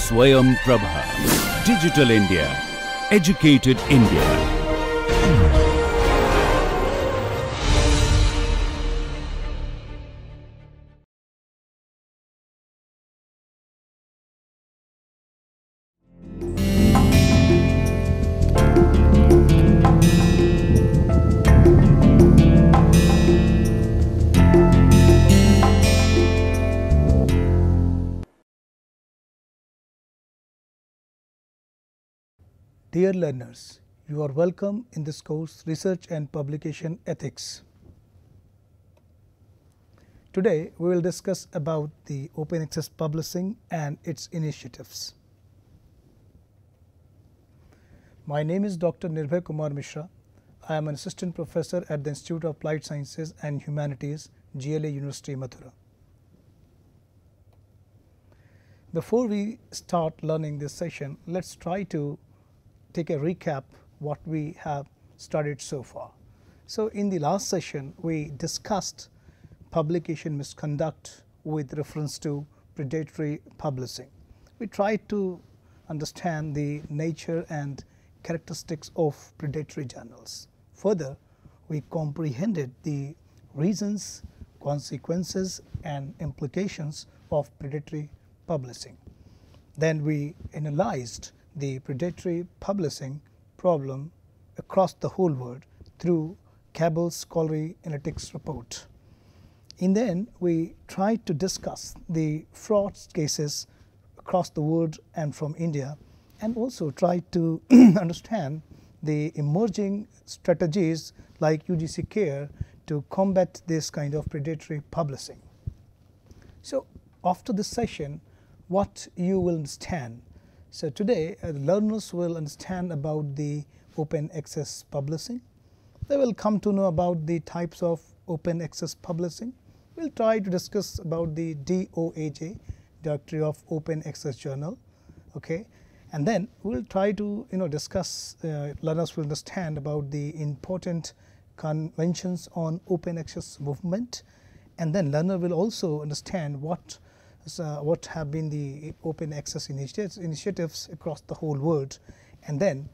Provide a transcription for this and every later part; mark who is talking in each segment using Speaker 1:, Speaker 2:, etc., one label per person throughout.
Speaker 1: Swayam Prabha. Digital India. Educated India.
Speaker 2: Dear learners, you are welcome in this course Research and Publication Ethics. Today we will discuss about the open access publishing and its initiatives. My name is Dr. Nirbhay Kumar Mishra. I am an assistant professor at the Institute of Applied Sciences and Humanities, GLA University, Mathura. Before we start learning this session, let's try to take a recap what we have studied so far. So in the last session we discussed publication misconduct with reference to predatory publishing. We tried to understand the nature and characteristics of predatory journals. Further, we comprehended the reasons, consequences and implications of predatory publishing. Then we analyzed the predatory publishing problem across the whole world through Cabell's scholarly analytics report. In the end, we tried to discuss the fraud cases across the world and from India, and also tried to understand the emerging strategies like UGC CARE to combat this kind of predatory publishing. So after this session, what you will understand? So today learners will understand about the open access publishing. They will come to know about the types of open access publishing. We will try to discuss about the DOAJ, Directory of Open Access Journal, okay, and then we will try to discuss, learners will understand about the important conventions on open access movement, and then learner will also understand what have been the open access initiatives across the whole world, and then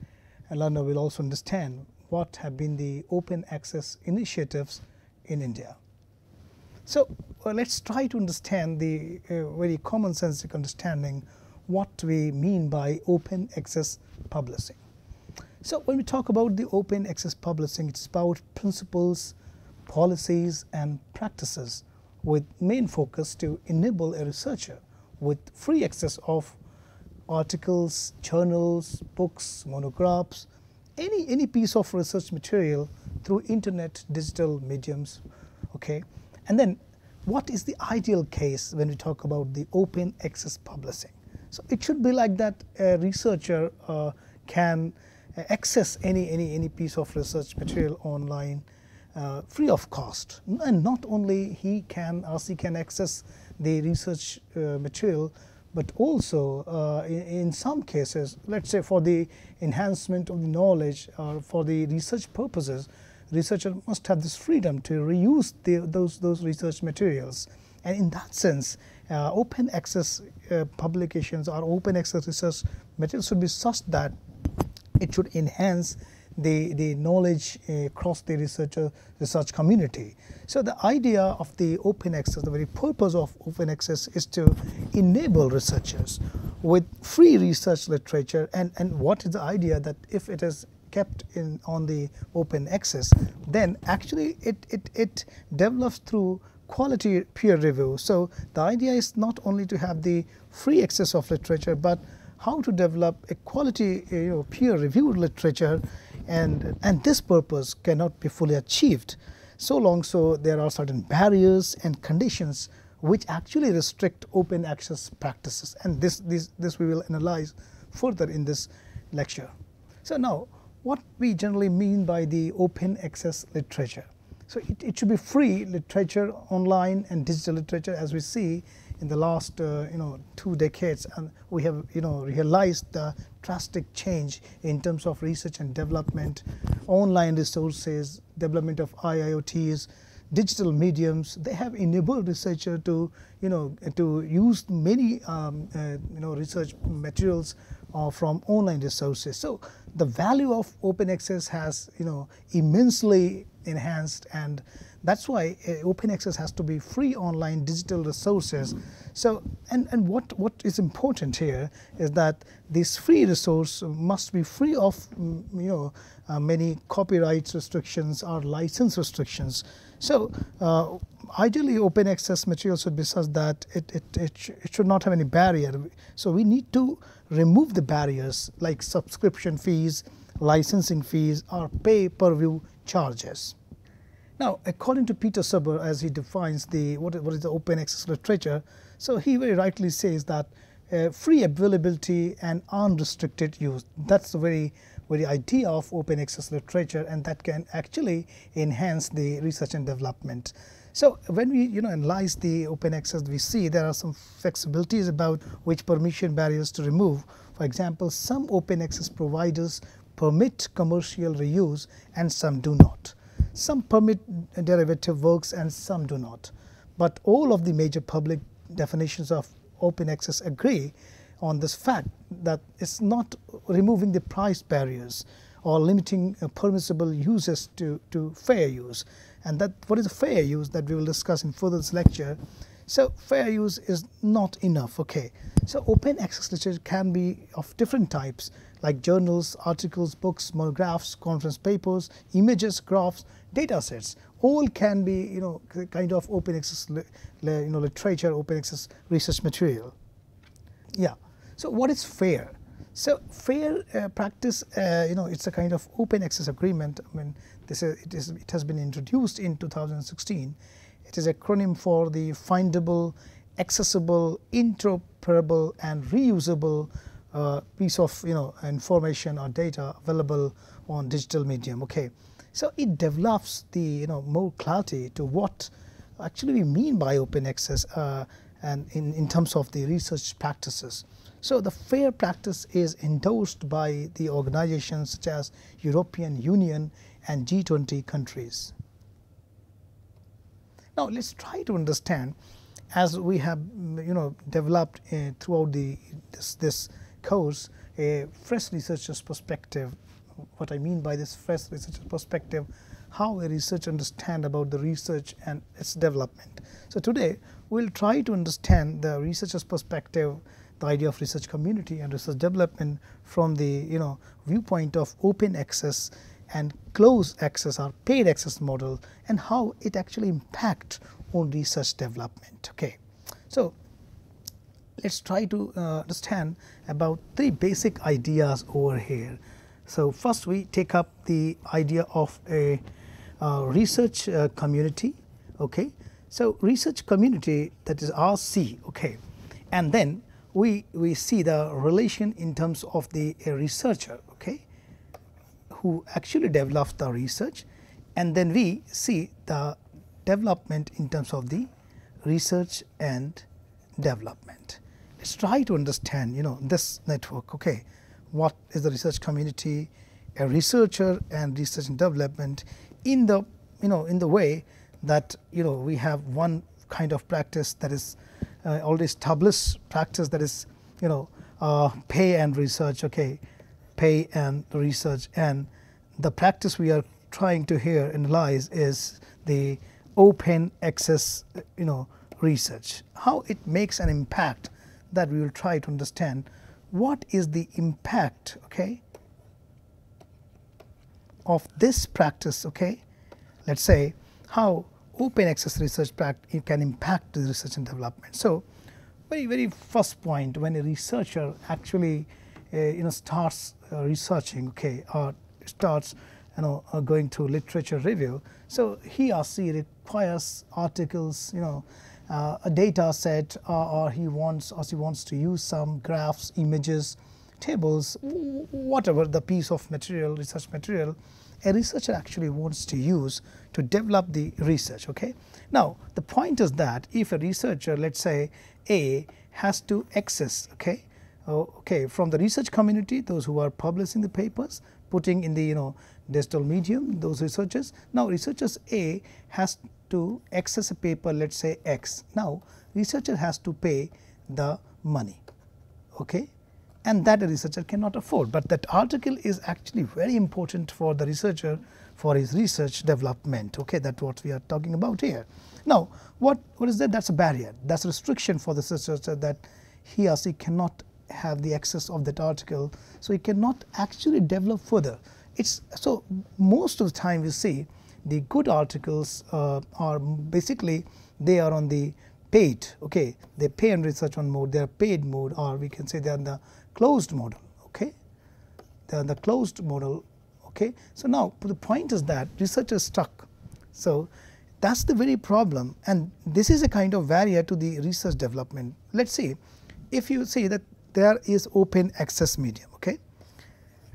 Speaker 2: a learner will also understand what have been the open access initiatives in India. So let's try to understand the very common sensic understanding what we mean by open access publishing. So when we talk about the open access publishing, it's about principles, policies and practices with main focus to enable a researcher with free access of articles, journals, books, monographs, any piece of research material through internet digital mediums, okay. And then what is the ideal case when we talk about the open access publishing? So it should be like that a researcher can access any piece of research material online free of cost, and not only he can or she can access the research material, but also in some cases, let's say for the enhancement of the knowledge or for the research purposes, researcher must have this freedom to reuse those research materials. And in that sense, open access publications or open access research materials should be such that it should enhance the knowledge across the research community. So the idea of the open access, the very purpose of open access is to enable researchers with free research literature, and what is the idea that if it is kept on the open access, then actually it develops through quality peer review. So the idea is not only to have the free access of literature, but how to develop a quality peer reviewed literature, and this purpose cannot be fully achieved so long there are certain barriers and conditions which actually restrict open access practices, and this we will analyze further in this lecture. So now what we generally mean by the open access literature. So it should be free literature, online and digital literature, as we see in the last 2 decades, and we have realized the drastic change in terms of research and development, online resources, development of IIoTs, digital mediums, they have enabled researcher to to use many research materials from online resources. So the value of open access has immensely enhanced, and that's why open access has to be free online digital resources. So and what is important here is that this free resource must be free of many copyright restrictions or license restrictions. So ideally open access material should be such that it should not have any barrier. So we need to remove the barriers like subscription fees, licensing fees, or pay-per-view charges. Now, according to Peter Suber, as he defines what is the open access literature, so he very rightly says that free availability and unrestricted use, that's the very idea of open access literature, and that can actually enhance the research and development. So when we analyze the open access, we see there are some flexibilities about which permission barriers to remove. For example, some open access providers permit commercial reuse and some do not. Some permit derivative works and some do not. But all of the major public definitions of open access agree on this fact that it's not removing the price barriers or limiting permissible uses to fair use. And that what is a fair use that we will discuss in further this lecture. So fair use is not enough. Okay. So open access literature can be of different types like journals, articles, books, monographs, conference papers, images, graphs, data sets. All can be kind of open access literature, open access research material. Yeah. So what is fair? So fair practice, it's a kind of open access agreement. I mean, it has been introduced in 2016. It is an acronym for the findable, accessible, interoperable, and reusable piece of information or data available on digital medium. Okay, so it develops the more clarity to what actually we mean by open access and in terms of the research practices. So the fair practice is endorsed by the organizations such as European Union and G20 countries. Now let's try to understand, as we have developed throughout this course, a fresh researcher's perspective. What I mean by this fresh researcher's perspective, how a researcher understands about the research and its development. So today we'll try to understand the researcher's perspective, the idea of research community and research development from the viewpoint of open access and closed access or paid access model, and how it actually impacts on research development. Okay, so let's try to understand about three basic ideas over here. So first we take up the idea of a research community. Okay, so research community, that is RC. Okay, and then we see the relation in terms of the researcher, okay, who actually develops the research, and then we see the development in terms of the research and development. Let's try to understand this network. Okay, what is the research community, a researcher, and research and development in the in the way that we have one kind of practice that is already established practice, that is pay and research. Okay, pay and research, and the practice we are trying to here analyze is the open access research, how it makes an impact, that we will try to understand what is the impact, okay, of this practice. Okay, let's say how open access research can impact the research and development. So very first point, when a researcher actually starts researching, okay, or starts going through literature review, so he or she requires articles, a data set, or he wants to use some graphs, images, tables, whatever the piece of material, research material a researcher actually wants to use to develop the research. Okay, now the point is that if a researcher, let's say A, has to access from the research community, those who are publishing the papers, putting in the digital medium, those researchers. Now researchers A has to access a paper, let us say X. Now, researcher has to pay the money, okay, and that a researcher cannot afford, but that article is actually very important for the researcher for his research development, okay, that is what we are talking about here. Now, what is that? That is a barrier, that is a restriction for the researcher, that he or she cannot have the access of that article, so he cannot actually develop further. It's so most of the time we see the good articles are basically they are on the paid, okay, they pay and research on mode, they are paid mode, or we can say they are in the closed model, okay, they are in the closed model, okay. So now the point is that research is stuck. So that's the very problem, and this is a kind of barrier to the research development. Let's see, if you say that there is open access medium, okay.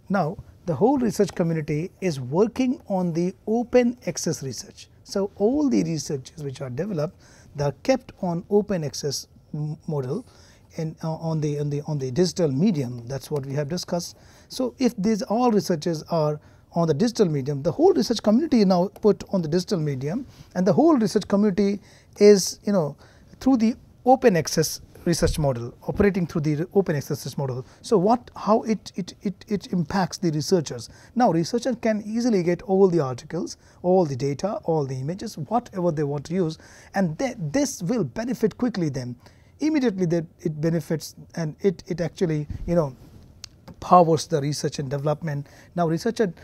Speaker 2: Now the whole research community is working on the open access research. So all the researches which are developed, they are kept on open access model and on the digital medium. That's what we have discussed. So if these all researches are on the digital medium, the whole research community is now put on the digital medium, and the whole research community is, you know, through the open access research model, operating through the open access research model. So how it impacts the researchers. Now researchers can easily get all the articles, all the data, all the images, whatever they want to use, and this will benefit quickly them. Immediately that it benefits, and it actually, you know, powers the research and development. Now researchers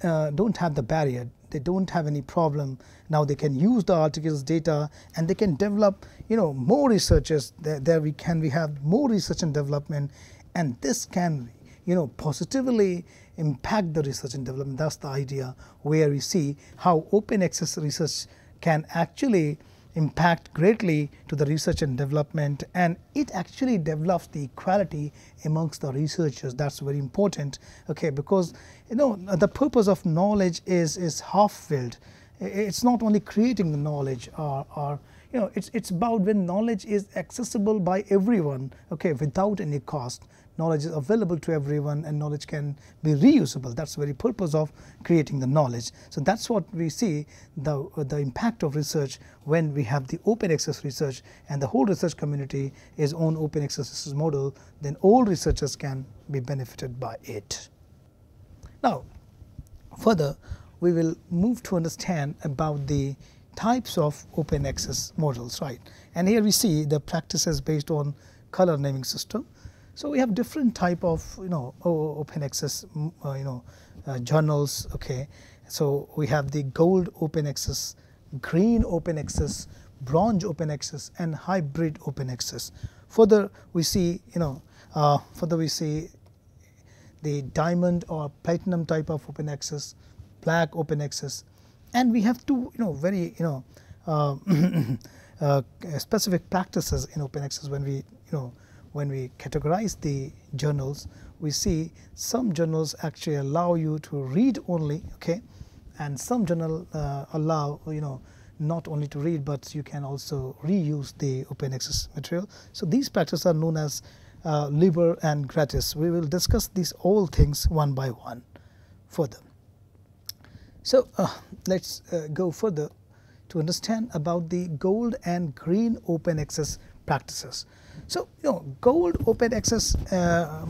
Speaker 2: don't have the barrier, they don't have any problem. Now they can use the articles data, and they can develop, you know, more researchers. There we have more research and development, and this can, you know, positively impact the research and development. That's the idea, where we see how open access research can actually impact greatly to the research and development, and it actually develops the equality amongst the researchers. That's very important, okay, because, you know, the purpose of knowledge is half-filled. It's not only creating the knowledge, or you know, it's about when knowledge is accessible by everyone, okay, without any cost. Knowledge is available to everyone, and knowledge can be reusable. That's the very purpose of creating the knowledge. So that's what we see, the impact of research when we have the open access research, and the whole research community is on open access research model, then all researchers can be benefited by it. Now further we will move to understand about the types of open access models, right? And here we see the practices based on color naming system. So we have different type of, you know, open access, journals, okay. So we have the gold open access, green open access, bronze open access, and hybrid open access. Further we see, you know, the diamond or platinum type of open access, black open access, and we have two, you know, very, you know, specific practices in open access. When we, you know, when we categorize the journals, we see some journals actually allow you to read only, okay, and some journal allow, you know, not only to read, but you can also reuse the open access material. So these practices are known as liber and gratis. We will discuss these all things one by one further. So let's go further to understand about the gold and green open access practices. So, you know, gold open access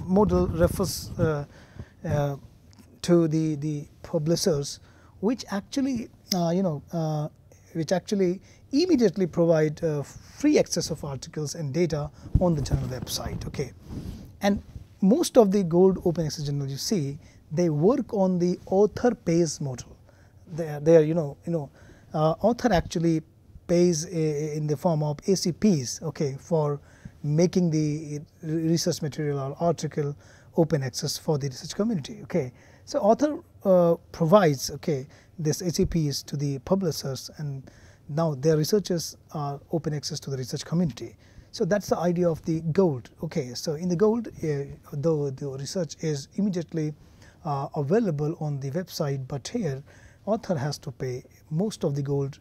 Speaker 2: model refers to the publishers which actually, which actually immediately provide free access of articles and data on the journal website, okay. And most of the gold open access journals you see, they work on the author pays model. They are, author actually pays in the form of ACPs, okay, for making the research material or article open access for the research community, okay. So author provides, okay, this ACPs to the publishers, and now their researchers are open access to the research community. So that's the idea of the gold, okay. So in the gold, though the research is immediately available on the website, but here author has to pay. Most of the gold,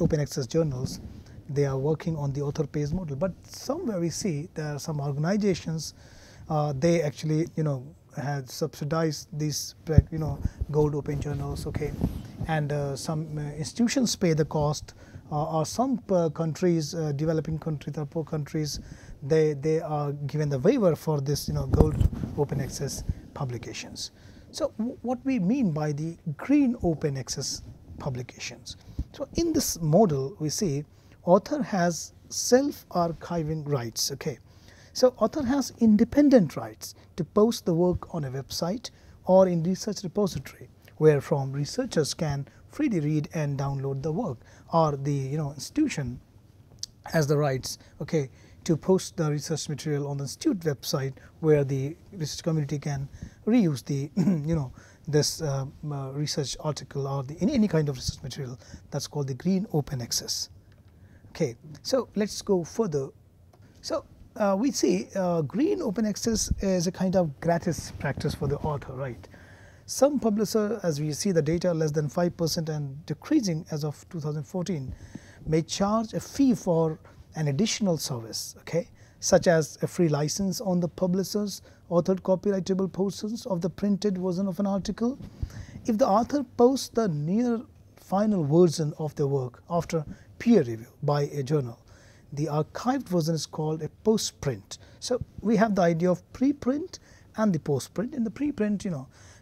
Speaker 2: open access journals, they are working on the author pays model. But somewhere we see there are some organizations, they actually, has subsidized these gold open journals, okay, and some institutions pay the cost, or some countries, developing countries or poor countries, they are given the waiver for this gold open access publications. So what we mean by the green open access publications? So in this model we see author has self-archiving rights, okay. So author has independent rights to post the work on a website or in research repository, where from researchers can freely read and download the work, or the institution has the rights, okay, to post the research material on the institute website, where the research community can reuse the this research article or any kind of research material. That's called the green open access. Okay, so let's go further. So we see green open access is a kind of gratis practice for the author, right? Some publisher, as we see the data, less than 5% and decreasing as of 2014, may charge a fee for an additional service, okay, such as a free license on the publisher's authored copyrightable portions of the printed version of an article. If the author posts the near final version of the work after peer review by a journal, the archived version is called a postprint. So we have the idea of preprint and the postprint. In the preprint,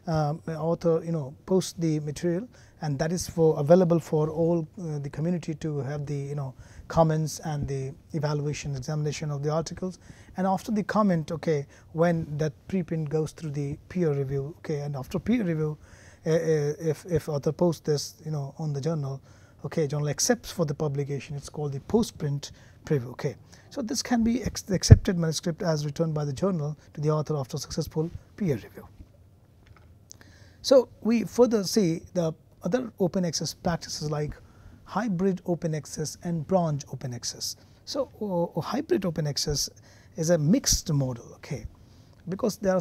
Speaker 2: author posts the material, and that is available for all the community to have the comments and the evaluation, examination of the articles. And after the comment, okay, when that preprint goes through the peer review, okay, and after peer review, if author posts this on the journal, okay, journal accepts for the publication, it's called the postprint preview, okay. So this can be the accepted manuscript as returned by the journal to the author after successful peer review. So we further see the other open access practices like hybrid open access and branch open access. So hybrid open access is a mixed model, okay, because there are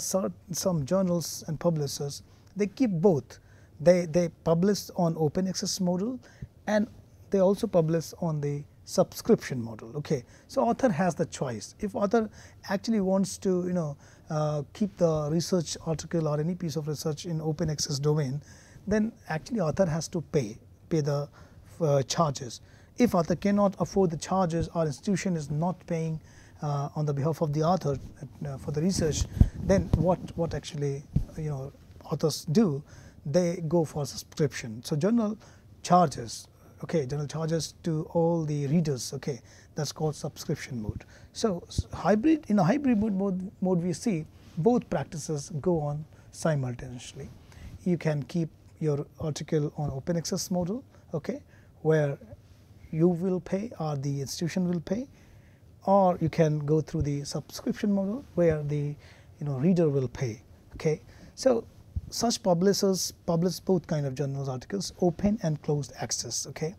Speaker 2: some journals and publishers, they keep both. They publish on open access model, and they also publish on the subscription model, okay. So author has the choice. If author actually wants to keep the research article or any piece of research in open access domain, then actually author has to pay the charges. If author cannot afford the charges, or institution is not paying on the behalf of the author for the research, then what actually authors do, they go for subscription. So journal charges, okay, journal charges to all the readers, okay, that's called subscription mode. So in a hybrid mode we see both practices go on simultaneously. You can keep your article on open access model, okay, where you will pay or the institution will pay, or you can go through the subscription model where the reader will pay, okay. So such publishers publish both kind of journals articles, open and closed access, okay.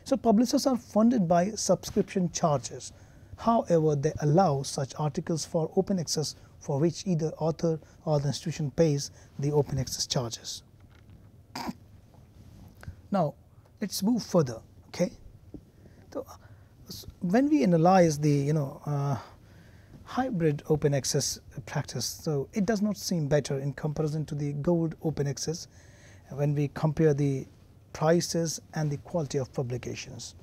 Speaker 2: So publishers are funded by subscription charges. However, they allow such articles for open access for which either author or the institution pays the open access charges. Now let's move further, okay. So when we analyze the hybrid open access practice, so it does not seem better in comparison to the gold open access when we compare the prices and the quality of publications.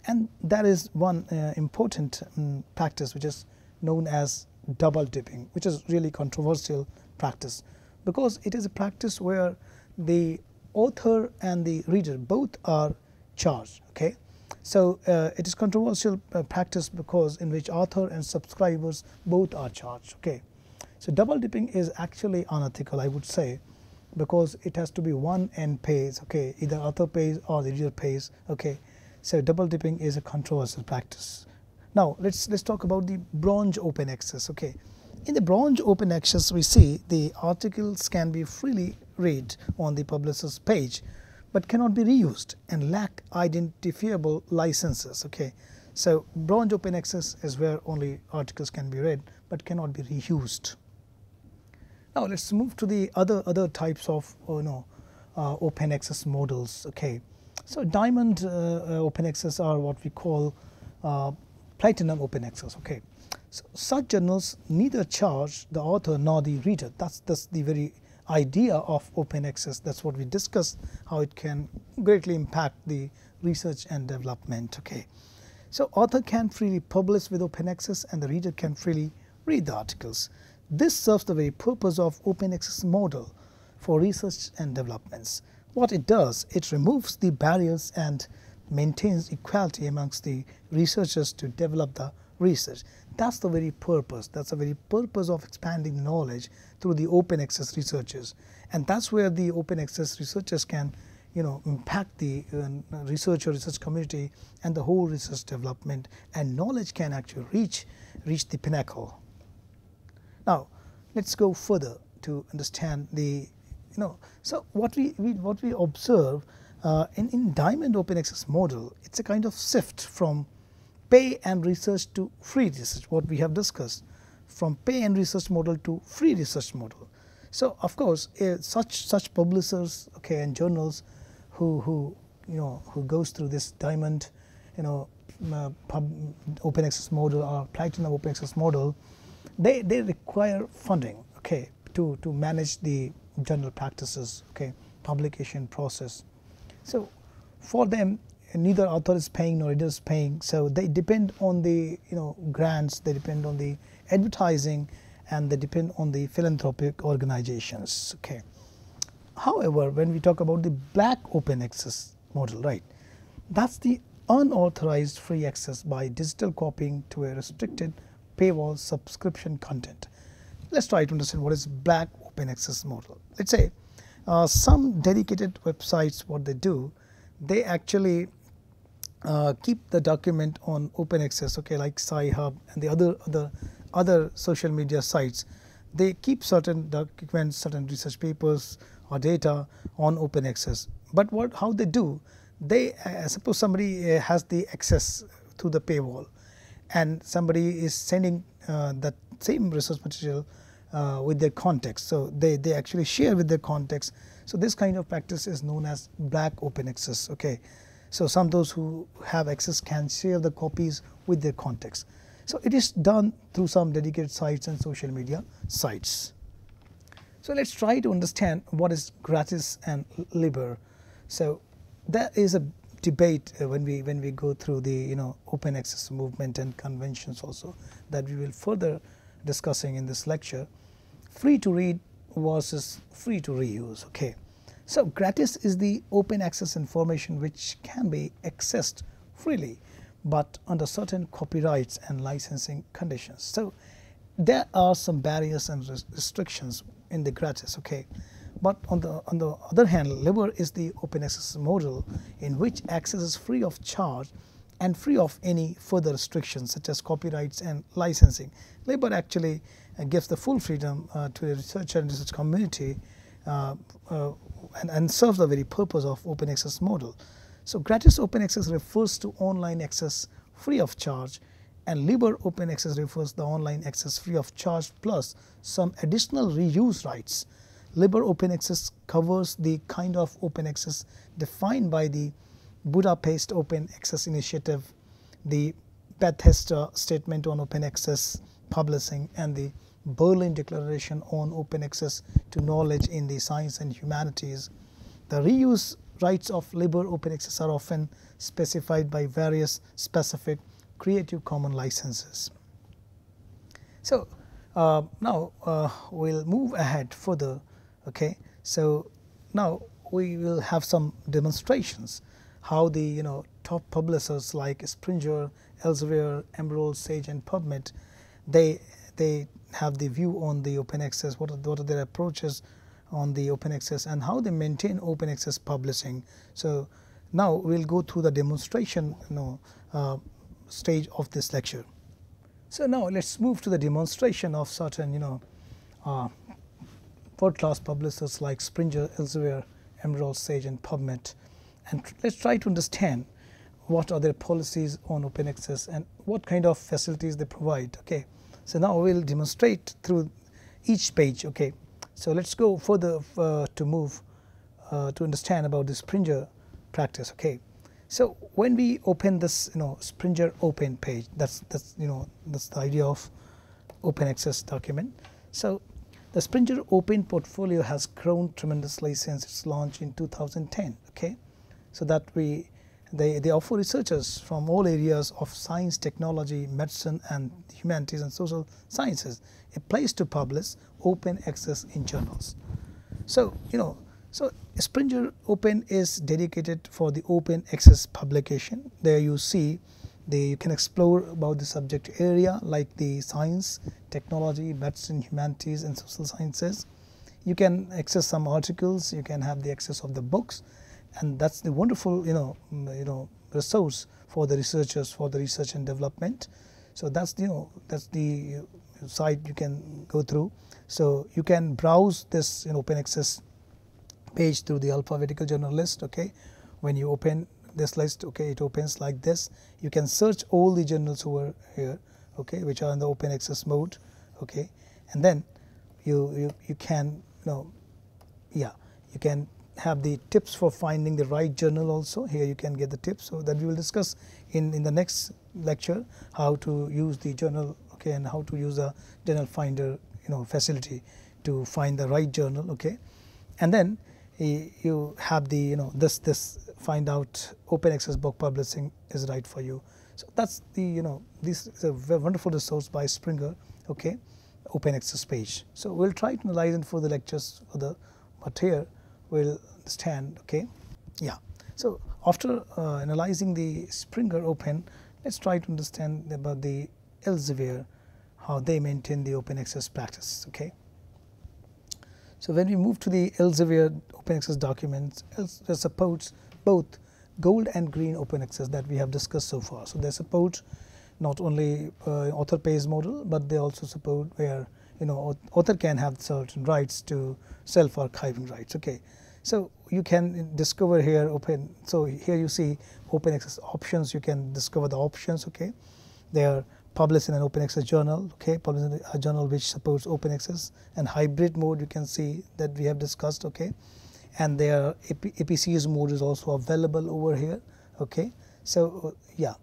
Speaker 2: And that is one important practice which is known as double dipping, which is really controversial practice, because it is a practice where the author and the reader both are charged, okay. So it is controversial practice because in which author and subscribers both are charged, okay. So double dipping is actually unethical, I would say, because it has to be one end pays, okay, either author pays or the reader pays, okay. So double dipping is a controversial practice. Now let's talk about the branch open access, okay. In the branch open access we see the articles can be freely read on the publisher's page, but cannot be reused and lack identifiable licenses, okay. So branch open access is where only articles can be read but cannot be reused. Now let's move to the other types of open access models, okay. So diamond open access are what we call platinum open access, okay. So such journals neither charge the author nor the reader. That's the very idea of open access. That's what we discussed, how it can greatly impact the research and development. Okay, so author can freely publish with open access and the reader can freely read the articles. This serves the very purpose of open access model for research and developments. What it does, it removes the barriers and maintains equality amongst the researchers to develop the research. That's the very purpose. That's the very purpose of expanding knowledge through the open access researchers, and that's where the open access researchers can, impact the research community and the whole research development, and knowledge can actually reach the pinnacle. Now, let's go further to understand the, so what we observe in Diamond open access model, it's a kind of shift from pay and research to free research, what we have discussed, from pay and research model to free research model. So of course, such publishers, okay, and journals who goes through this Diamond, open access model or Platinum open access model, they require funding, okay, to manage the journal practices, okay, publication process. So for them, neither author is paying nor reader is paying, so they depend on the grants, they depend on the advertising, and they depend on the philanthropic organizations. Okay. However, when we talk about the black open access model, right, that's the unauthorized free access by digital copying to a restricted paywall subscription content. Let's try to understand what is black open access model. Let's say some dedicated websites, what they do, they actually keep the document on open access, okay, like Sci-Hub and the other social media sites. They keep certain documents, certain research papers or data on open access. But how they do, they suppose somebody has the access through the paywall, and somebody is sending that same research material with their context. So they actually share with their context. So this kind of practice is known as black open access. Okay, so those who have access can share the copies with their context. So it is done through some dedicated sites and social media sites. So let's try to understand what is gratis and liber. So there is a debate when we go through the open access movement and conventions also, that we will further discussing in this lecture. Free to read versus free to reuse. Okay, so gratis is the open access information which can be accessed freely, but under certain copyrights and licensing conditions. So there are some barriers and restrictions in the gratis. Okay, but on the other hand, liber is the open access model in which access is free of charge and free of any further restrictions such as copyrights and licensing. Liber actually gives the full freedom to the researcher and research community and serves the very purpose of open access model. So gratis open access refers to online access free of charge, and liber open access refers to the online access free of charge plus some additional reuse rights. Liber open access covers the kind of open access defined by the Budapest Open Access Initiative, the Bethesda Statement on Open Access Publishing, and the Berlin Declaration on Open Access to Knowledge in the Science and Humanities. The reuse rights of liber open access are often specified by various specific Creative Commons licenses. So now we'll move ahead further. Okay, so now we will have some demonstrations how the top publishers like Springer, Elsevier, Emerald, Sage, and PubMed, they have the view on the open access, what are their approaches on the open access, and how they maintain open access publishing. So now we'll go through the demonstration stage of this lecture. So now let's move to the demonstration of certain world-class publishers like Springer, Elsevier, Emerald, Sage, and PubMed, and let's try to understand what are their policies on open access and what kind of facilities they provide. Okay, so now we'll demonstrate through each page. Okay, so let's go further to move to understand about the Springer practice. Okay, So when we open this, Springer Open page, that's the idea of open access document. So the Springer Open portfolio has grown tremendously since its launch in 2010. Okay, so that they offer researchers from all areas of science, technology, medicine, and humanities and social sciences a place to publish open access in journals. So so Springer Open is dedicated for the open access publication. There you see you can explore about the subject area like the science, technology, medicine, humanities, and social sciences. You can access some articles. You can have the access of the books, and that's the wonderful resource for the researchers for the research and development. So that's the site you can go through. So you can browse this open access page through the alphabetical journal list. Okay, when you open this list, okay, it opens like this. You can search all the journals over here, okay, which are in the open access mode. Okay, and then you can you can have the tips for finding the right journal also. Here you can get the tips, so that we will discuss in the next lecture how to use the journal, okay, and how to use a journal finder facility to find the right journal. Okay, and then you have the this find out open access book publishing is right for you. So that's the this is a very wonderful resource by Springer. Okay, open access page. So we'll try to analyze in further lectures further, but here we'll understand. Okay, yeah. So after analyzing the Springer Open, let's try to understand about the Elsevier, how they maintain the open access practice. Okay. So when we move to the Elsevier open access documents, it supports both gold and green open access that we have discussed so far. So they support not only author pays model, but they also support where author can have certain rights to self-archiving rights. Okay, so you can discover here open. So here you see open access options. You can discover the options. Okay, they are published in an open access journal. Okay, published in a journal which supports open access, and hybrid mode you can see that we have discussed. Okay, and their APCs mode is also available over here. Okay, so yeah,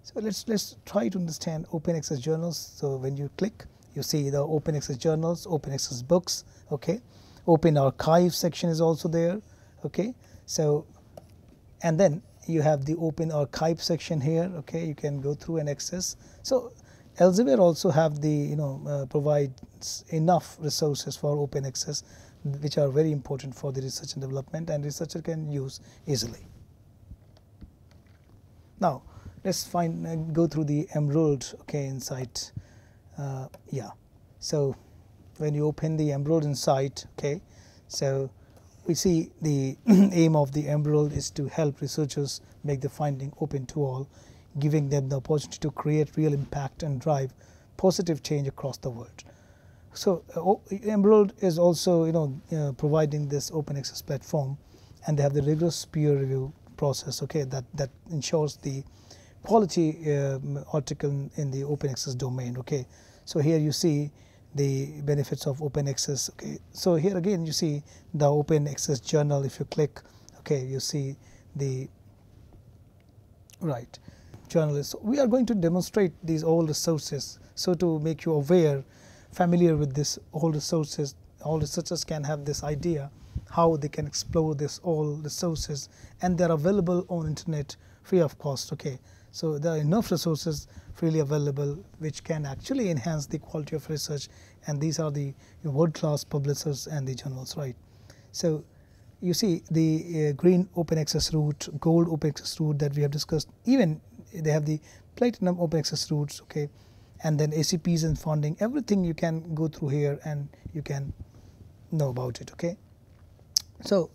Speaker 2: so let's try to understand open access journals. So when you click, you see the open access journals, open access books. Okay, open archive section is also there. Okay, so and then you have the open archive section here. Okay, you can go through and access. So Elsevier also have the provides enough resources for open access, which are very important for the research and development, and researcher can use easily. Now let's go through the Emerald. Okay, Insight. Yeah, so when you open the Emerald Insight, okay, so we see the aim of the Emerald is to help researchers make the finding open to all, giving them the opportunity to create real impact and drive positive change across the world. So Emerald is also providing this open access platform, and they have the rigorous peer review process. Okay, that ensures the quality article in the open access domain. Okay, so here you see the benefits of open access. Okay, so here again you see the open access journal. If you click, okay, you see the right journalists. So we are going to demonstrate these all resources. So to make you familiar with this all resources, all researchers can have this idea how they can explore this all resources, and they're available on internet free of cost. Okay, so there are enough resources freely available which can actually enhance the quality of research, and these are the world-class publishers and the journals, right? So you see the green open access route, gold open access route that we have discussed. Even they have the platinum open access routes. Okay, and then ACPs and funding, everything you can go through here and you can know about it. Okay, so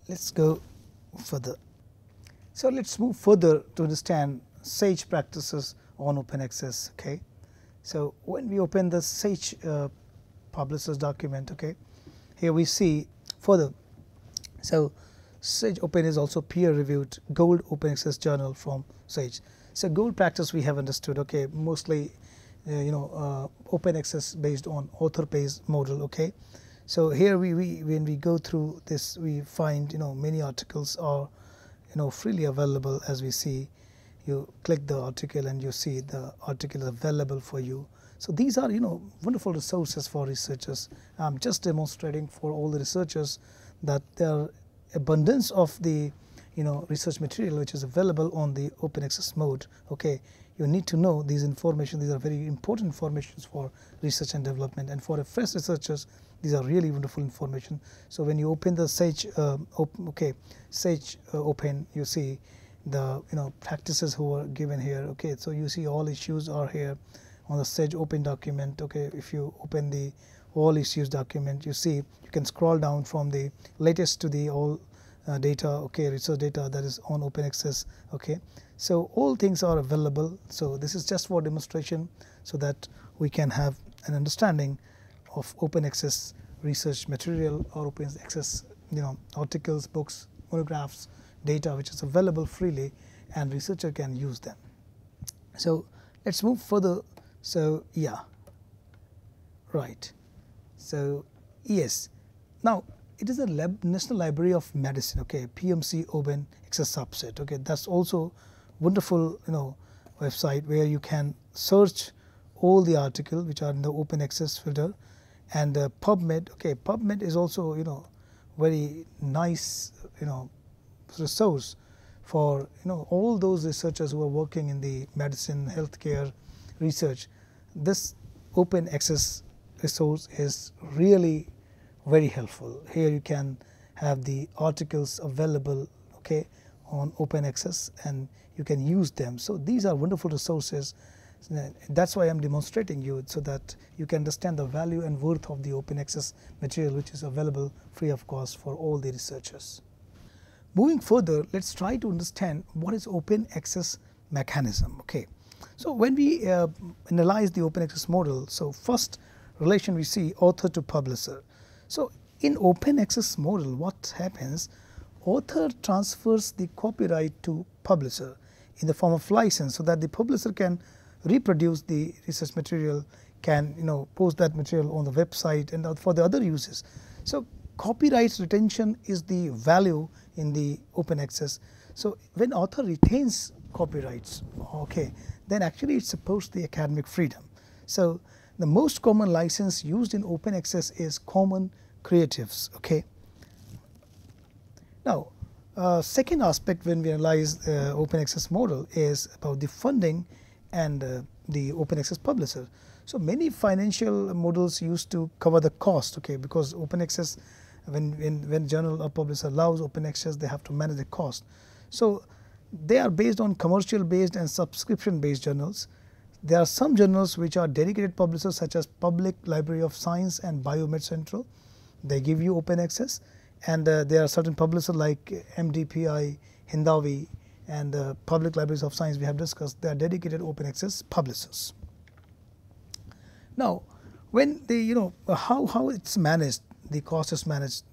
Speaker 2: let's go further. So let's move further to understand SAGE practices on open access. Okay, so when we open the SAGE publishers document, okay, here we see further. So SAGE Open is also peer reviewed gold open access journal from SAGE. So gold practice we have understood. Okay, mostly open access based on author pays model. Okay, So here when we go through this, we find many articles are freely available. As we see, you click the article and you see the article is available for you. So these are wonderful resources for researchers. I'm just demonstrating for all the researchers that there are abundance of the research material which is available on the open access mode. Okay, you need to know these information. These are very important informations for research and development, and for a fresh researchers these are really wonderful information. So when you open the Sage Open, you see the practices who are given here. Okay, so you see all issues are here on the Sage Open document. Okay, if you open the all issues document, you see you can scroll down from the latest to the all data, okay, research data that is on open access. Okay, so all things are available. So this is just for demonstration so that we can have an understanding of open access research material or open access articles, books, monographs, data which is available freely and researcher can use them. So let's move further. So yeah, right. So yes, now it is a National Library of Medicine, okay, PMC Open Access subset. Okay, that's also wonderful website where you can search all the articles which are in the open access filter. And PubMed, okay, PubMed is also very nice resource for all those researchers who are working in the medicine, healthcare research. This open access resource is really very helpful. Here you can have the articles available, okay, on open access and you can use them. So these are wonderful resources. That's why I'm demonstrating you so that you can understand the value and worth of the open access material which is available free of cost for all the researchers. Moving further, let's try to understand what is open access mechanism. Okay, so when we analyze the open access model, so first relation we see author to publisher. So in open access model, what happens, author transfers the copyright to publisher in the form of license so that the publisher can reproduce the research material, can post that material on the website and for the other uses. So copyright retention is the value in the open access. So when author retains copyrights, okay, then actually it supports the academic freedom. So the most common license used in open access is Common Creatives. Okay. Now second aspect when we analyze open access model is about the funding and the open access publisher. So many financial models used to cover the cost, okay, because open access, when journal or publisher allows open access, they have to manage the cost. So they are based on commercial based and subscription based journals. There are some journals which are dedicated publishers such as Public Library of Science and Biomed Central. They give you open access, and there are certain publishers like MDPI, Hindawi, and Public Libraries of Science we have discussed. They are dedicated open access publishers. Now when they how it's managed, the cost is managed,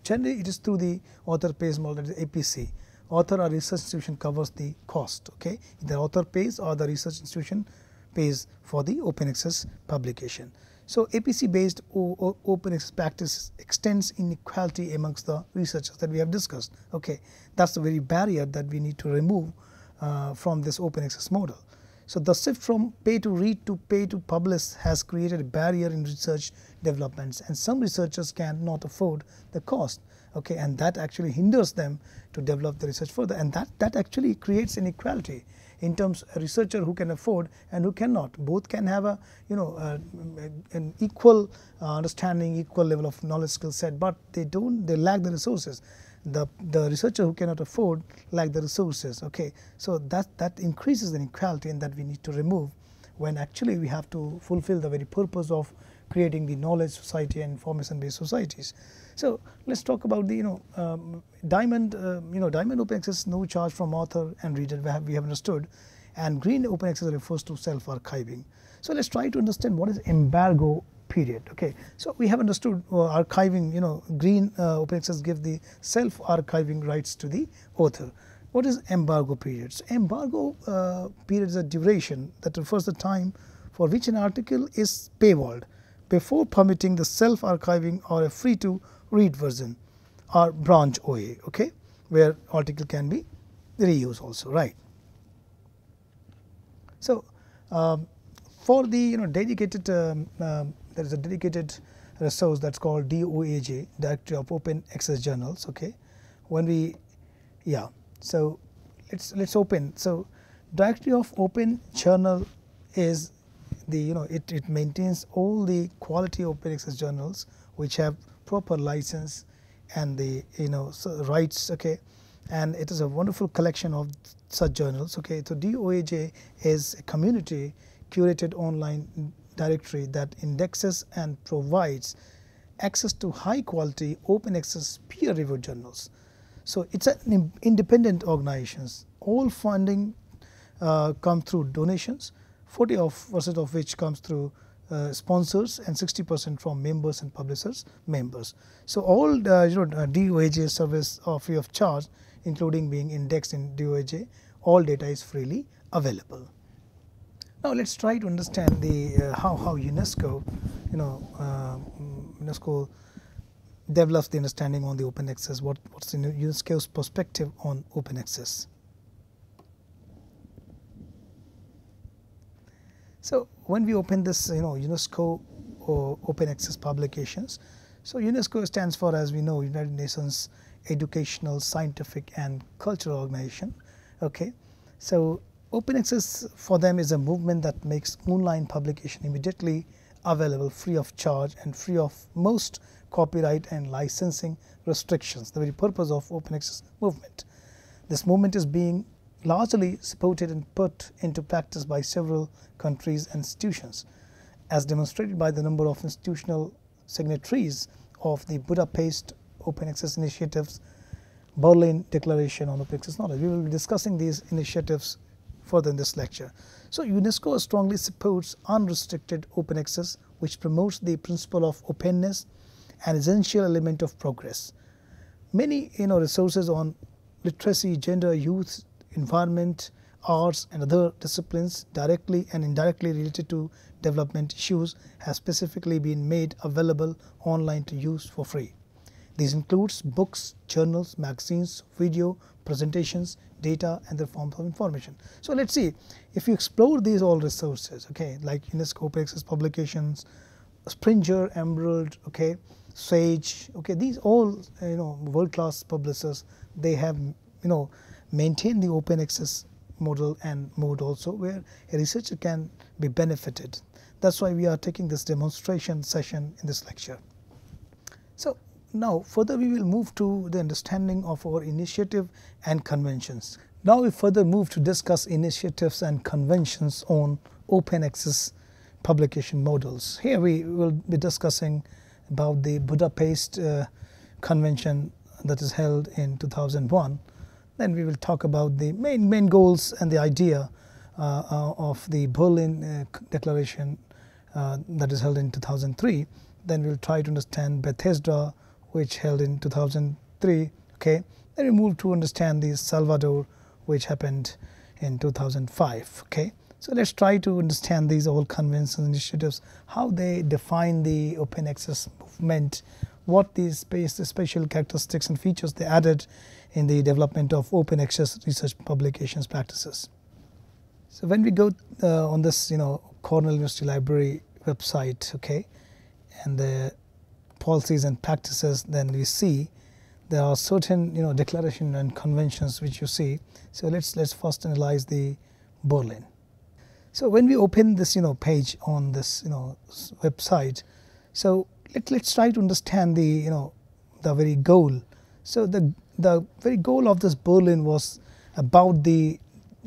Speaker 2: generally it is through the author pays model, that is APC. Author or research institution covers the cost, okay, the author pays or the research institution pays for the open access publication. So APC based open access practice extends inequality amongst the researchers that we have discussed. Okay, that's the very barrier that we need to remove from this open access model. So the shift from pay to read to pay to publish has created a barrier in research developments, and some researchers cannot afford the cost. Okay, and that actually hinders them to develop the research further, and that actually creates inequality in terms of a researcher who can afford and who cannot. Both can have a an equal understanding, equal level of knowledge skill set, but they lack the resources. The researcher who cannot afford lack the resources. Okay, so that increases the inequality, and that we need to remove when actually we have to fulfill the very purpose of creating the knowledge society and information based societies. So let's talk about the diamond diamond open access, no charge from author and reader, we have understood, and green open access refers to self archiving. So let's try to understand what is embargo period. Okay, so we have understood archiving, green open access give the self archiving rights to the author. What is embargo period? So embargo period is a duration that refers the time for which an article is paywalled before permitting the self-archiving or a free-to-read version or branch OA, okay, where article can be reused also, right. So, for the dedicated there is a dedicated resource that is called DOAJ, Directory of Open Access Journals. Okay, when we so let's open. So, Directory of Open Journal is the it maintains all the quality open access journals which have proper license and the rights. Okay, and it is a wonderful collection of such journals. Okay, so DOAJ is a community curated online directory that indexes and provides access to high quality open access peer reviewed journals. So it's an independent organizations. All funding come through donations, 40% of which comes through sponsors and 60% from members and publishers members. So all DOAJ service are free of charge, including being indexed in DOAJ. All data is freely available. Now let's try to understand the how UNESCO UNESCO develops the understanding on the open access. What's UNESCO's perspective on open access? So when we open this UNESCO open access publications, so UNESCO stands for, as we know, United Nations Educational, Scientific and Cultural Organization. Okay, so open access for them is a movement that makes online publication immediately available, free of charge and free of most copyright and licensing restrictions, the very purpose of open access movement. This movement is being largely supported and put into practice by several countries and institutions, as demonstrated by the number of institutional signatories of the Budapest Open Access Initiatives, Berlin Declaration on Open Access Knowledge. We will be discussing these initiatives further in this lecture. So UNESCO strongly supports unrestricted open access, which promotes the principle of openness, an essential element of progress. Many resources on literacy, gender, youth, environment, arts and other disciplines directly and indirectly related to development issues have specifically been made available online to use for free. These includes books, journals, magazines, video, presentations, data and their forms of information. So let's see, if you explore these all resources, okay, like UNESCO open access publications, Springer, Emerald, okay, Sage, okay, these all world-class publishers, they have maintained the open access model and mode also, where a researcher can be benefited. That's why we are taking this demonstration session in this lecture. So now further we will move to the understanding of our initiative and conventions. Now we further move to discuss initiatives and conventions on open access publication models. Here we will be discussing about the Budapest Convention that is held in 2001. Then we will talk about the main goals and the idea of the Berlin Declaration that is held in 2003. Then we will try to understand Bethesda, which held in 2003. Okay. Then we move to understand the Salvador, which happened in 2005. Okay. So let's try to understand these all conventions and initiatives, how they define the open access movement, what these special characteristics and features they added in the development of open access research publications practices. So when we go on this Cornell University Library website, okay, and the policies and practices, then we see there are certain declaration and conventions which you see. So let's first analyze the Berlin. So when we open this page on this website, so let's try to understand the the very goal. So the very goal of this Berlin was about the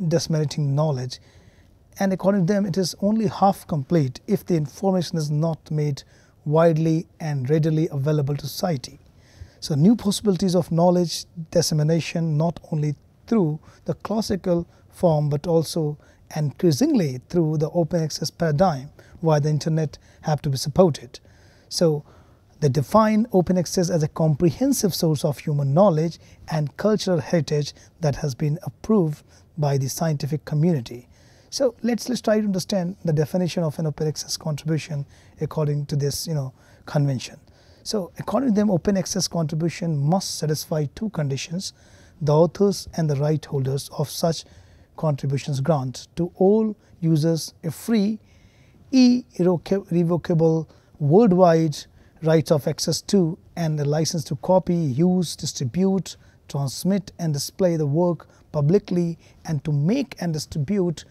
Speaker 2: disseminating knowledge, and according to them it is only half complete if the information is not made widely and readily available to society. So new possibilities of knowledge dissemination not only through the classical form but also increasingly through the open access paradigm via the internet have to be supported. So they define open access as a comprehensive source of human knowledge and cultural heritage that has been approved by the scientific community. So let's try to understand the definition of an open access contribution according to this convention. So according to them, open access contribution must satisfy two conditions: the authors and the right holders of such contributions grant to all users a free, irrevocable, worldwide rights of access to and a license to copy, use, distribute, transmit and display the work publicly, and to make and distribute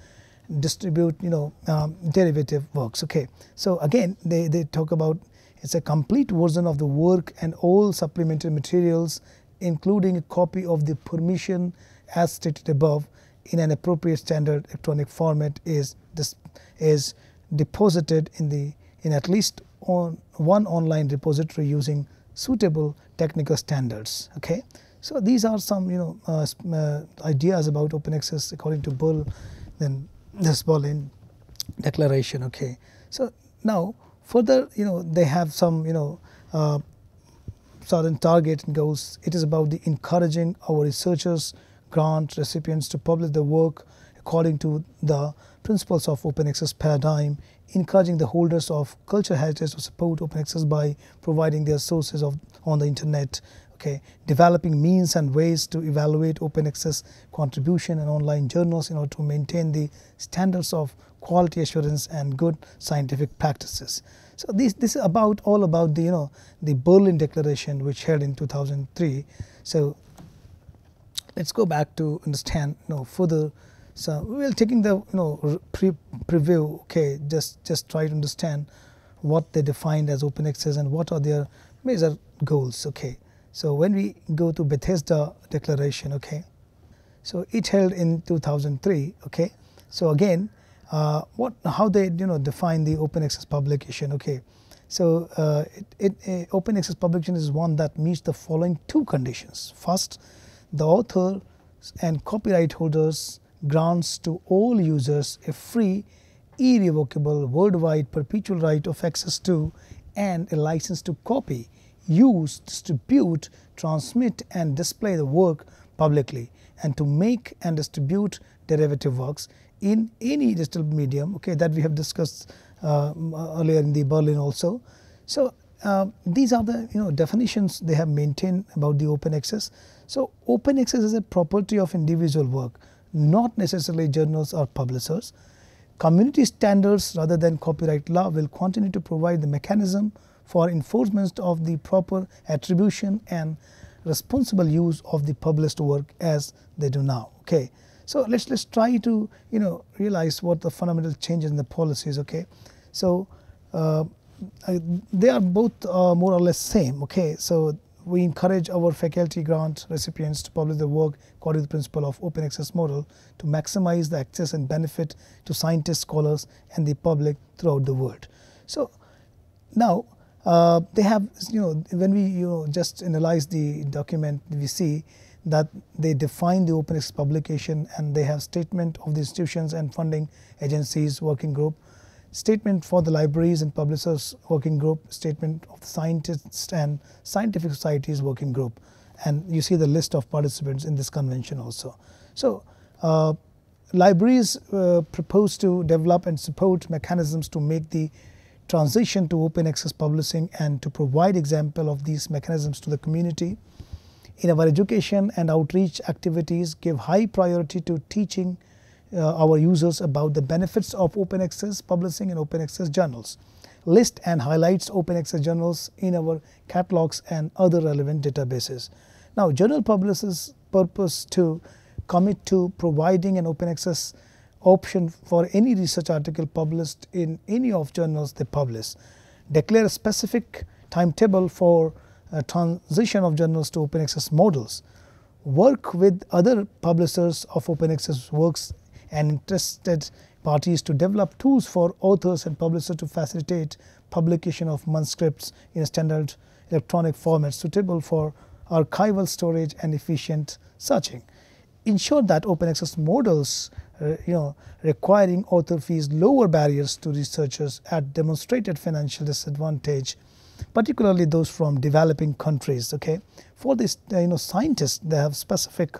Speaker 2: derivative works. Okay, so again they talk about it's a complete version of the work and all supplementary materials, including a copy of the permission as stated above in an appropriate standard electronic format is deposited in at least one online repository using suitable technical standards. Okay, so these are some ideas about open access according to this Berlin Declaration. Okay, so now further they have some certain target and goals. It is about the encouraging our researchers, grant recipients to publish the work according to the principles of open access paradigm, encouraging the holders of cultural heritage to support open access by providing their sources on the internet. Okay, developing means and ways to evaluate open access contribution and online journals in order to maintain the standards of quality assurance and good scientific practices. So this is all about the the Berlin Declaration, which held in 2003. So let's go back to understand further. So we will taking the preview. Okay, just try to understand what they defined as open access and what are their major goals. Okay, so when we go to Bethesda Declaration, okay, so it held in 2003. Okay, so again, how they define the open access publication. Okay, so open access publication is one that meets the following two conditions. First, the author and copyright holders grants to all users a free, irrevocable, worldwide, perpetual right of access to and a license to copy, use, distribute, transmit and display the work publicly, and to make and distribute derivative works in any digital medium. Okay, that we have discussed earlier in the Berlin also. So these are the definitions they have maintained about the open access. So open access is a property of individual work, not necessarily journals or publishers. Community standards rather than copyright law will continue to provide the mechanism for enforcement of the proper attribution and responsible use of the published work as they do now. Okay, so let's try to realize what the fundamental changes in the policies. Okay, so they are both more or less same. Okay, so we encourage our faculty grant recipients to publish the work according to the principle of open access model to maximize the access and benefit to scientists, scholars and the public throughout the world. So now they have when we just analyze the document, we see that they define the open access publication, and they have statement of the institutions and funding agencies working group, statement for the libraries and publishers working group, statement of the scientists and scientific societies working group, and you see the list of participants in this convention also. So libraries propose to develop and support mechanisms to make the transition to open access publishing and to provide example of these mechanisms to the community. In our education and outreach activities, give high priority to teaching our users about the benefits of open access publishing and open access journals. List and highlights open access journals in our catalogs and other relevant databases. Now, journal publishers purpose to commit to providing an open access option for any research article published in any of journals they publish. Declare a specific timetable for transition of journals to open access models. Work with other publishers of open access works and interested parties to develop tools for authors and publishers to facilitate publication of manuscripts in a standard electronic format suitable for archival storage and efficient searching. Ensure that open access models requiring author fees lower barriers to researchers at demonstrated financial disadvantage, particularly those from developing countries. Okay, for this scientists, they have specific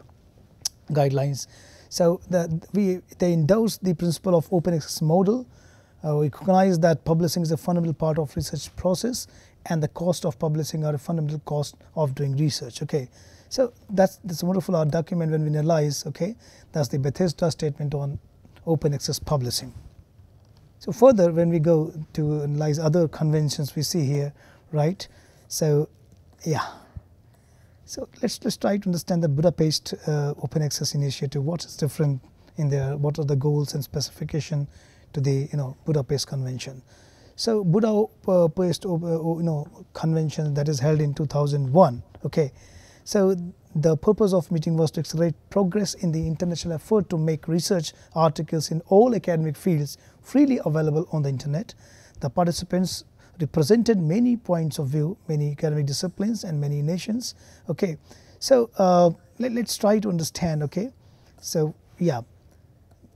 Speaker 2: guidelines. So they endorse the principle of open access model. We recognize that publishing is a fundamental part of research process, and the cost of publishing are a fundamental cost of doing research. Okay, so that's a wonderful document when we analyze. Okay, that's the Bethesda statement on open access publishing. So further, when we go to analyze other conventions we see here, right? So yeah, so let's try to understand the Budapest Open Access Initiative. What is different in there? What are the goals and specification to the Budapest Convention? So Budapest Convention that is held in 2001. Okay, so the purpose of meeting was to accelerate progress in the international effort to make research articles in all academic fields freely available on the internet. The participants represented many points of view, many academic disciplines and many nations. Okay, so let's try to understand. Okay, so yeah,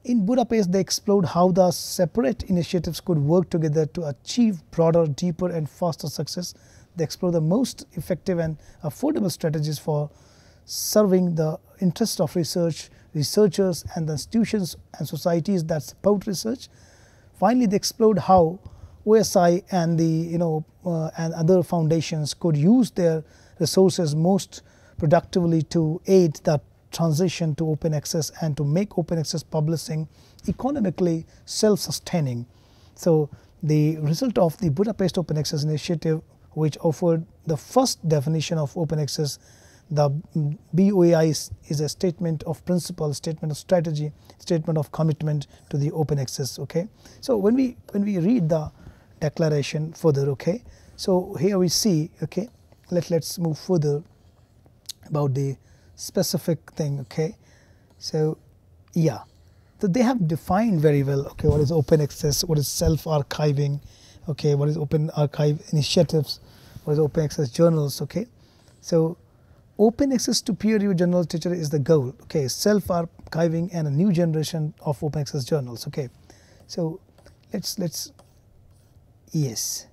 Speaker 2: in Budapest they explored how the separate initiatives could work together to achieve broader, deeper and faster success. They explored the most effective and affordable strategies for serving the interests of researchers and the institutions and societies that support research. Finally, they explored how OSI and the and other foundations could use their resources most productively to aid the transition to open access and to make open access publishing economically self-sustaining. So the result of the Budapest Open Access Initiative, which offered the first definition of open access, the BOAI is a statement of principle, statement of strategy, statement of commitment to the open access. Okay, so when we read the declaration further, okay, so here we see, okay, let's move further about the specific thing. Okay, so yeah, so they have defined very well, okay, what is open access, what is self-archiving, okay, what is open archive initiatives, what is open access journals. Okay, so open access to peer-reviewed journal literature is the goal. Okay, self-archiving and a new generation of open access journals. Okay, so let's yes.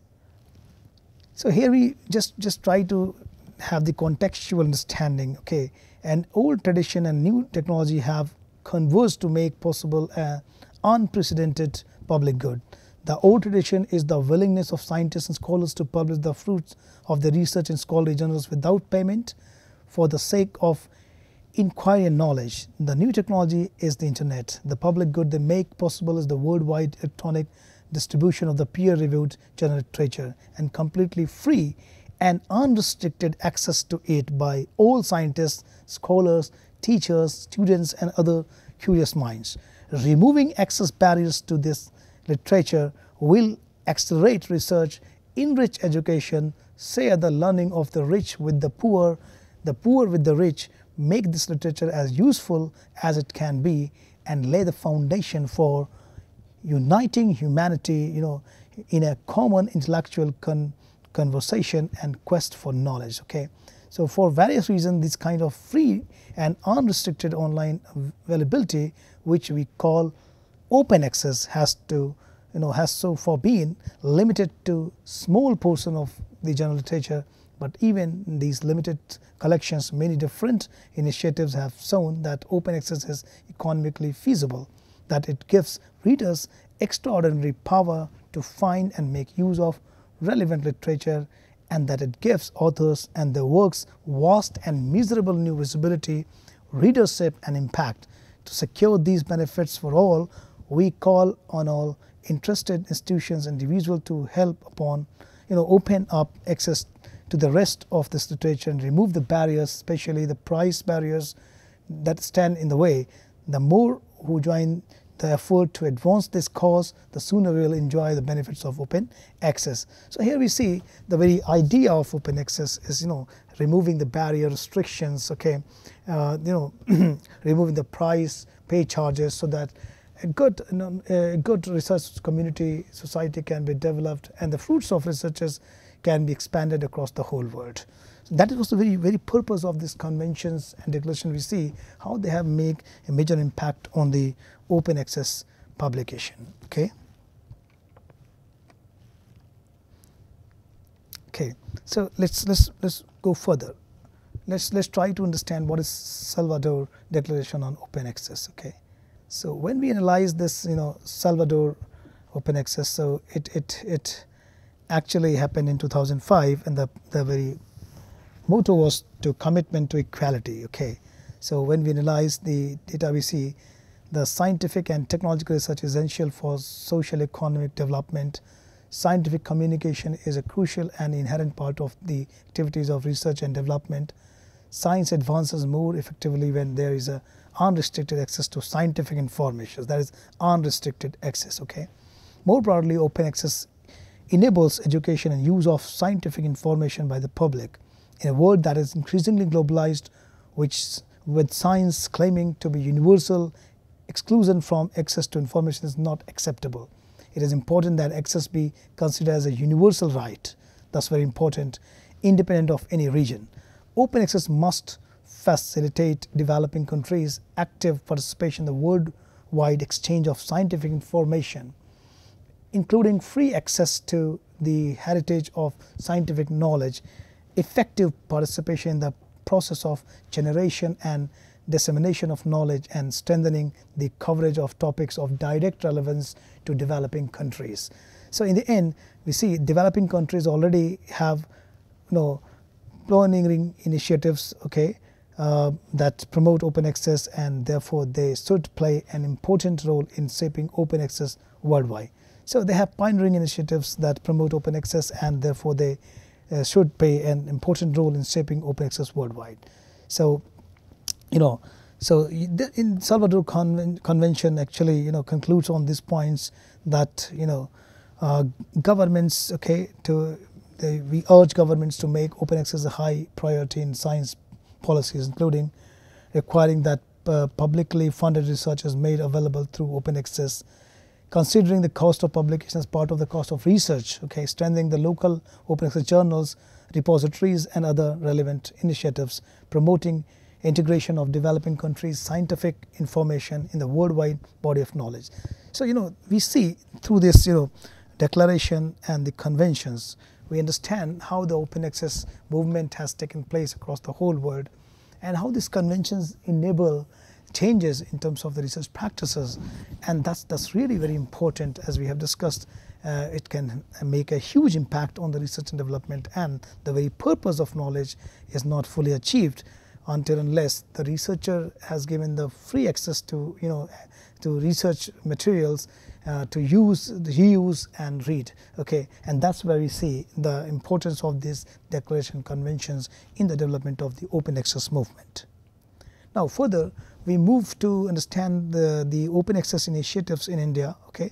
Speaker 2: So here we just try to have the contextual understanding. Okay, and old tradition and new technology have converged to make possible an unprecedented public good. The old tradition is the willingness of scientists and scholars to publish the fruits of their research in scholarly journals without payment for the sake of inquiry and knowledge. The new technology is the internet. The public good they make possible is the worldwide electronic distribution of the peer-reviewed journal literature and completely free and unrestricted access to it by all scientists, scholars, teachers, students and other curious minds. Removing access barriers to this literature will accelerate research, enrich education, share the learning of the rich with the poor with the rich, make this literature as useful as it can be, and lay the foundation for uniting humanity, in a common intellectual conversation and quest for knowledge. Okay, so for various reasons, this kind of free and unrestricted online availability, which we call open access, has so far been limited to small portion of the journal literature. But even in these limited collections, many different initiatives have shown that open access is economically feasible, that it gives readers extraordinary power to find and make use of relevant literature, and that it gives authors and their works vast and measurable new visibility, readership and impact. To secure these benefits for all, we call on all interested institutions and individuals to help upon open up access to the rest of this literature and remove the barriers, especially the price barriers that stand in the way. The more who join the effort to advance this cause, the sooner we will enjoy the benefits of open access. So here we see the very idea of open access is removing the barrier restrictions. Okay, removing the price pay charges so that a good research community society can be developed and the fruits of researchers can be expanded across the whole world. So that was the very purpose of these conventions and declaration. We see how they have made a major impact on the open access publication. Okay. Okay. So let's go further. let's try to understand what is Salvador Declaration on Open Access. Okay, so when we analyze this, Salvador Open Access, so it actually happened in 2005, and the very motto was to commitment to equality. Okay, so when we analyze the data, we see the scientific and technological research is essential for social economic development. Scientific communication is a crucial and inherent part of the activities of research and development. Science advances more effectively when there is a unrestricted access to scientific information. That is unrestricted access. Okay. More broadly, open access enables education and use of scientific information by the public in a world that is increasingly globalized, with science claiming to be universal. Exclusion from access to information is not acceptable. It is important that access be considered as a universal right. That's very important, independent of any region. Open access must facilitate developing countries' active participation in the worldwide exchange of scientific information, including free access to the heritage of scientific knowledge, effective participation in the process of generation and dissemination of knowledge, and strengthening the coverage of topics of direct relevance to developing countries. So in the end, we see developing countries already have pioneering initiatives, okay, that promote open access, and therefore they should play an important role in shaping open access worldwide. So they have pioneering initiatives that promote open access, and therefore they should play an important role in shaping open access worldwide. So in Salvador Convention actually concludes on these points that governments, okay, we urge governments to make open access a high priority in science policies, including requiring that publicly funded research is made available through open access, considering the cost of publication as part of the cost of research, okay, strengthening the local open access journals, repositories, and other relevant initiatives, promoting integration of developing countries' scientific information in the worldwide body of knowledge. So we see through this declaration and the conventions, we understand how the open access movement has taken place across the whole world, and how these conventions enable changes in terms of the research practices. And that's really very important. As we have discussed, it can make a huge impact on the research and development, and the very purpose of knowledge is not fully achieved until unless the researcher has given the free access to to research materials to use and read. Okay, and that's where we see the importance of these declaration conventions in the development of the open access movement. Now further, we move to understand the open access initiatives in India. Okay,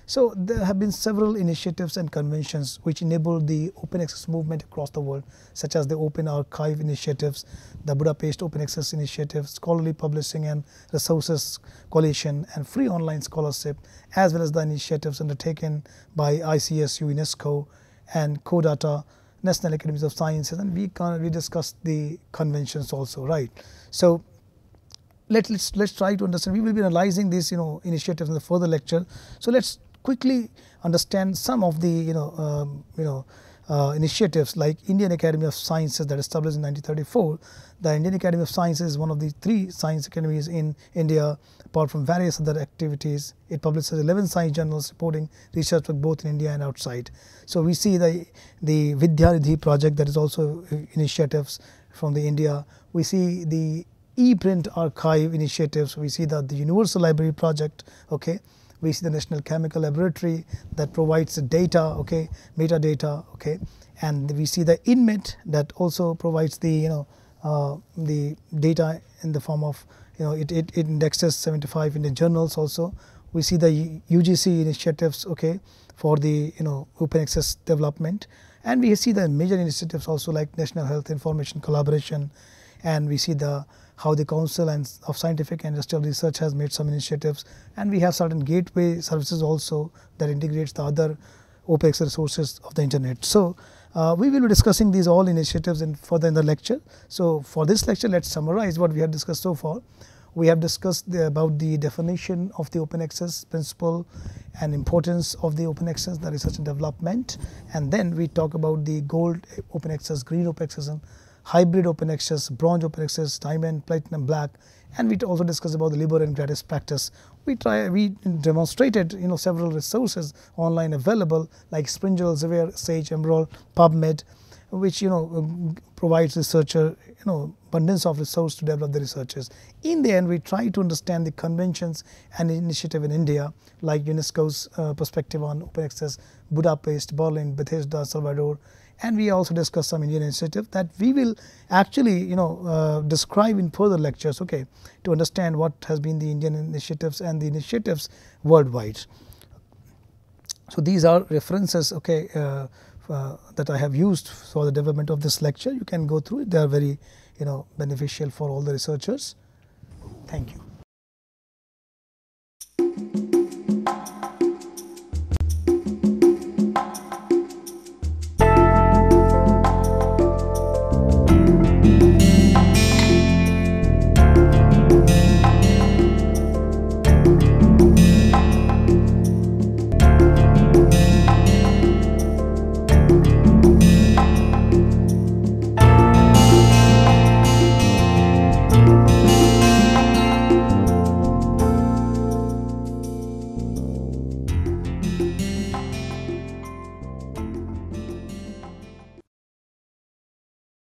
Speaker 2: so there have been several initiatives and conventions which enable the open access movement across the world, such as the Open Archive initiatives, the Budapest Open Access Initiative, Scholarly Publishing and Resources Coalition, and Free Online Scholarship, as well as the initiatives undertaken by ICSU, UNESCO, and CODATA, National Academies of Sciences, and we discussed the conventions also, right? So let's try to understand. We will be analyzing these initiatives in the further lecture. So let's quickly understand some of the initiatives like Indian Academy of Sciences, that established in 1934. The Indian Academy of Sciences is one of the 3 science academies in India. Apart from various other activities, it publishes 11 science journals reporting research work both in India and outside. So we see the Vidyanidhi project, that is also initiatives from the India. We see the e-print archive initiatives. We see the Universal Library project. Okay, we see the National Chemical Laboratory that provides the data, okay, metadata, okay, and we see the INMET that also provides the data in the form of it indexes 75 Indian journals also. We see the UGC initiatives, okay, for the open access development, and we see the major initiatives also like National Health Information Collaboration, and we see how the Council of Scientific and Industrial Research has made some initiatives, and we have certain gateway services also that integrates the other open access resources of the internet. So we will be discussing these all initiatives further in the lecture. So for this lecture, let's summarize what we have discussed so far. We have discussed about the definition of the open access principle and importance of the open access, the research and development, and then we talk about the gold open access, green open access, and hybrid open access, bronze open access, diamond, platinum, black, and we also discussed about the liberal and gratis practice. We demonstrated several resources online available like Springel, Elsevier, Sage, Emerald, PubMed, which provides researcher abundance of resource to develop the researches. In the end, we try to understand the conventions and initiative in India like UNESCO's perspective on open access, Budapest, Berlin, Bethesda, Salvador, and we also discuss some Indian initiative that we will actually describe in further lectures, okay, to understand what has been the Indian initiatives and the initiatives worldwide. So these are references, okay, that I have used for the development of this lecture. You can go through it. They are very beneficial for all the researchers. Thank you.